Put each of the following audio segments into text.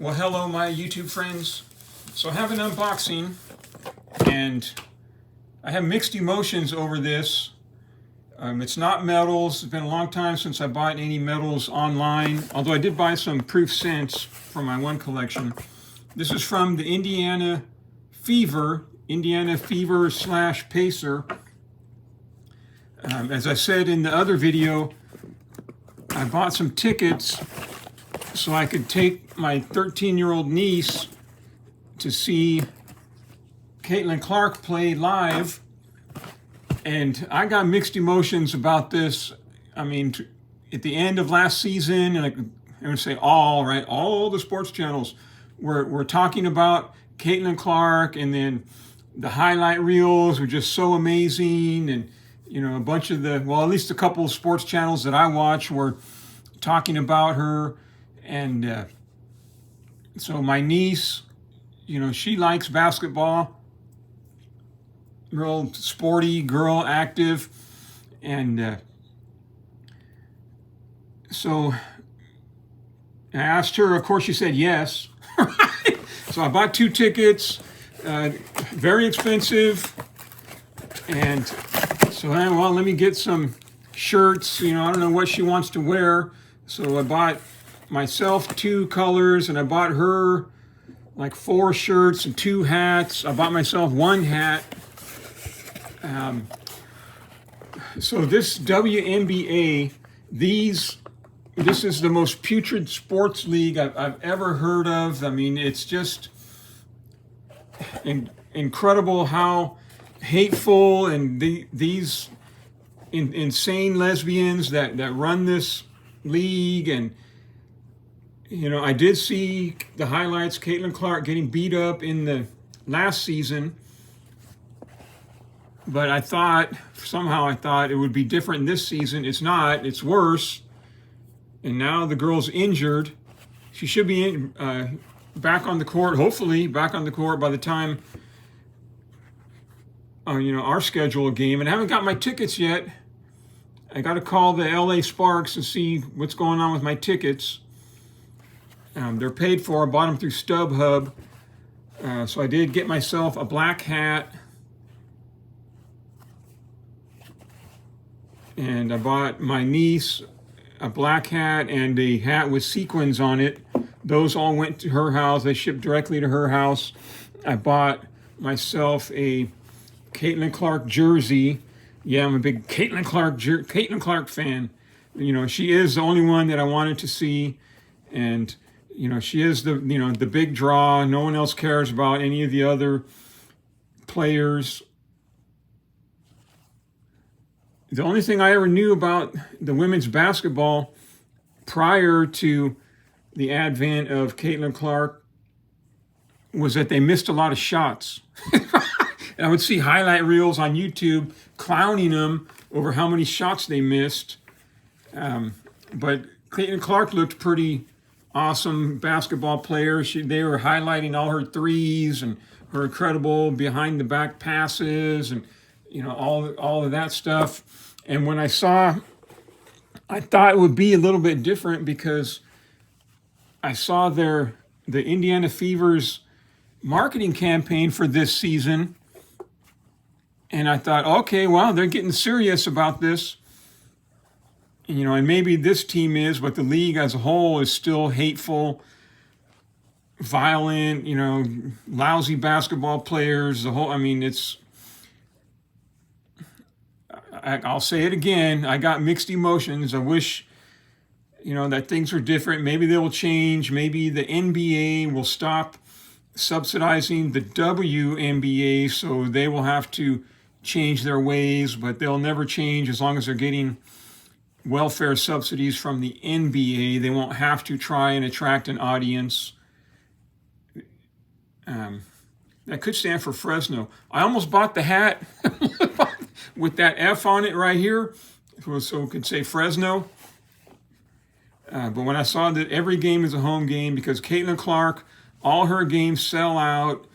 Well, hello, my YouTube friends. So I have an unboxing, and I have mixed emotions over this. It's not metals. It's been a long time since I bought any metals online, although I did buy some proof scents for my one collection. This is from the Indiana Fever / Pacer. As I said in the other video, I bought some tickets so I could take my 13-year-old niece to see Caitlin Clark play live. And I got mixed emotions about this. I mean, at the end of last season, and I would say all the sports channels were talking about Caitlin Clark, and then the highlight reels were just so amazing. And, you know, a bunch of at least a couple of sports channels that I watch were talking about her. And so my niece, you know, she likes basketball, real sporty girl, active. And so I asked her, of course she said yes. So I bought 2 tickets, very expensive. And so, well, let me get some shirts. You know, I don't know what she wants to wear. So I bought myself 2 colors, and I bought her like 4 shirts and 2 hats. I bought myself 1 hat. So this WNBA, this is the most putrid sports league I've ever heard of. I mean, it's just incredible how hateful and these insane lesbians that run this league. And you know, I did see the highlights, Caitlin Clark getting beat up in the last season, but I thought it would be different this season. It's not. It's worse. And now the girl's injured. She should be back on the court, hopefully back on the court by the time our scheduled game. And I haven't got my tickets yet. I got to call the LA Sparks and see what's going on with my tickets. They're paid for. I bought them through StubHub. So I did get myself a black hat. And I bought my niece a black hat and a hat with sequins on it. Those all went to her house. They shipped directly to her house. I bought myself a Caitlin Clark jersey. Yeah, I'm a big Caitlin Clark fan. You know, she is the only one that I wanted to see. And you know, she is the big draw. No one else cares about any of the other players. The only thing I ever knew about the women's basketball prior to the advent of Caitlin Clark was that they missed a lot of shots. And I would see highlight reels on YouTube clowning them over how many shots they missed. But Caitlin Clark looked pretty awesome basketball player. They were highlighting all her threes and her incredible behind the back passes and all of that stuff. And when I thought it would be a little bit different because I saw the Indiana Fever's marketing campaign for this season, and I thought, okay, well, they're getting serious about this. You know, and maybe this team is, but the league as a whole is still hateful, violent, lousy basketball players. I'll say it again. I got mixed emotions. I wish, that things were different. Maybe they will change. Maybe the NBA will stop subsidizing the WNBA, so they will have to change their ways, but they'll never change as long as they're getting welfare subsidies from the NBA. They won't have to try and attract an audience. That could stand for Fresno. I almost bought the hat with that F on it right here, so it could say Fresno. But when I saw that every game is a home game because Caitlin Clark, all her games sell out.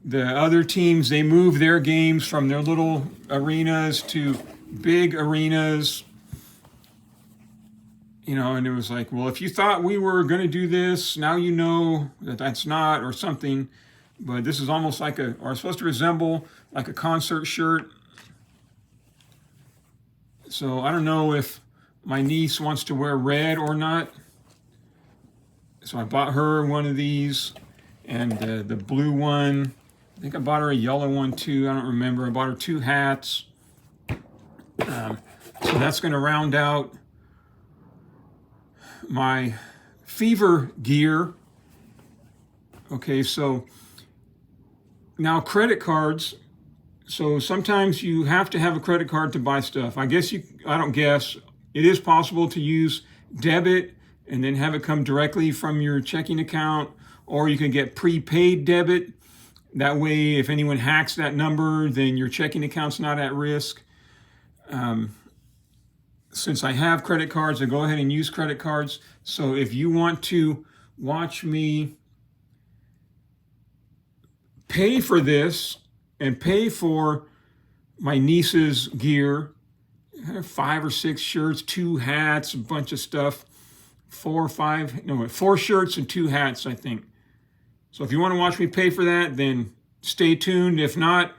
The other teams, they move their games from their little arenas to big arenas. And it was like, well, if you thought we were going to do this, now you know that that's not, or something. But this is almost like or it's supposed to resemble like a concert shirt. So I don't know if my niece wants to wear red or not. So I bought her one of these, and the blue one. I think I bought her a yellow one too. I don't remember. I bought her 2 hats. So that's going to round out my fever gear. Okay, so now credit cards. So sometimes you have to have a credit card to buy stuff. I don't guess, it is possible to use debit and then have it come directly from your checking account, or you can get prepaid debit. That way, if anyone hacks that number, then your checking account's not at risk. Since I have credit cards, I go ahead and use credit cards. So if you want to watch me pay for this and pay for my niece's gear, 5 or 6 shirts, 2 hats, a bunch of stuff, 4 shirts and 2 hats, I think. So if you want to watch me pay for that, then stay tuned. If not,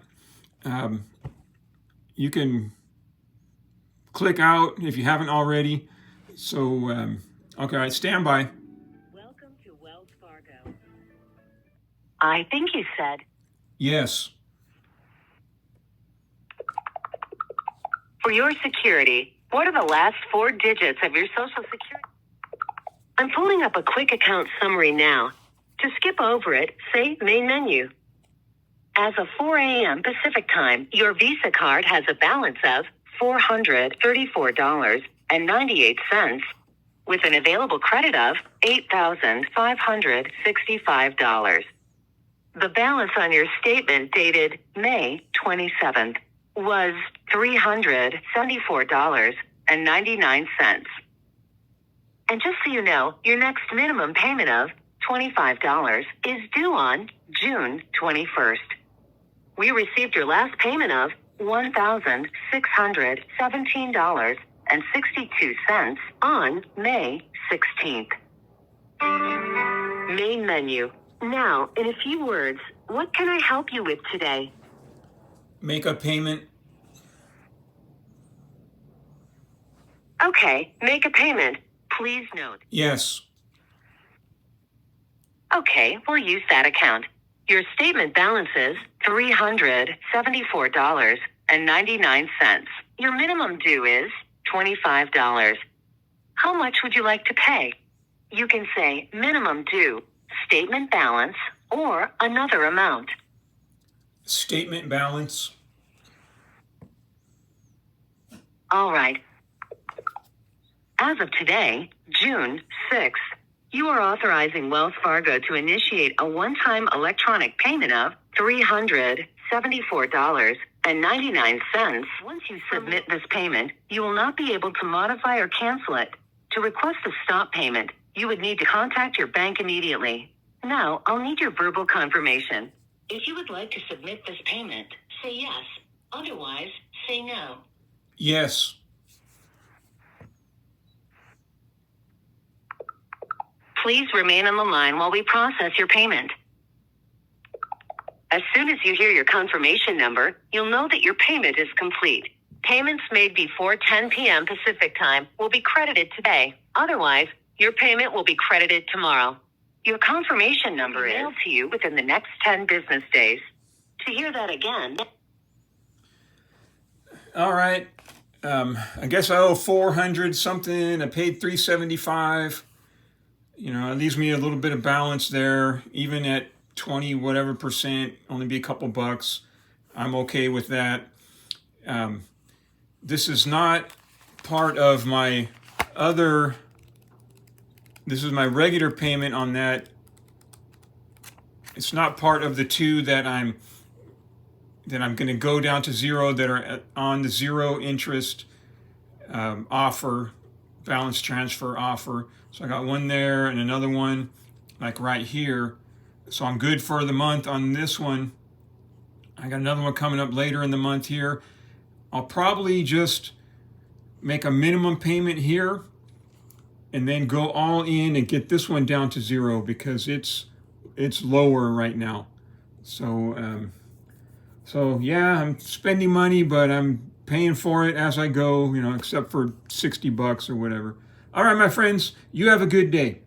you can click out if you haven't already. So, okay, all right, stand by. Welcome to Wells Fargo. I think you said. Yes. For your security, what are the last 4 digits of your Social Security? I'm pulling up a quick account summary now. To skip over it, say Main Menu. As of 4 a.m. Pacific Time, your Visa card has a balance of $434.98, with an available credit of $8,565. The balance on your statement dated May 27th was $374.99. And just so you know, your next minimum payment of $25 is due on June 21st. We received your last payment of $1,617.62 on May 16th. Main Menu. Now, in a few words, what can I help you with today? Make a payment. Okay, make a payment. Please note. Yes. Okay, we'll use that account. Your statement balance is $374.99. Your minimum due is $25. How much would you like to pay? You can say minimum due, statement balance, or another amount. Statement balance. All right. As of today, June 6th, you are authorizing Wells Fargo to initiate a one-time electronic payment of $374.99. Once you submit this payment, you will not be able to modify or cancel it. To request a stop payment, you would need to contact your bank immediately. Now, I'll need your verbal confirmation. If you would like to submit this payment, say yes. Otherwise, say no. Yes. Please remain on the line while we process your payment. As soon as you hear your confirmation number, you'll know that your payment is complete. Payments made before 10 p.m. Pacific Time will be credited today. Otherwise, your payment will be credited tomorrow. Your confirmation number is mailed to you within the next 10 business days. To hear that again... All right. I guess I owe 400 something. I paid 375. It leaves me a little bit of balance there. Even at 20 whatever percent, only be a couple bucks. I'm okay with that. This is not part of my other. This is my regular payment on that. It's not part of the 2 that I'm going to go down to 0, that are on the 0 interest offer, balance transfer offer. So I got one there and another one like right here. So I'm good for the month on this one. I got another one coming up later in the month here. I'll probably just make a minimum payment here and then go all in and get this one down to 0 because it's lower right now. So so yeah, I'm spending money, but I'm paying for it as I go, except for $60 or whatever. All right, my friends, you have a good day.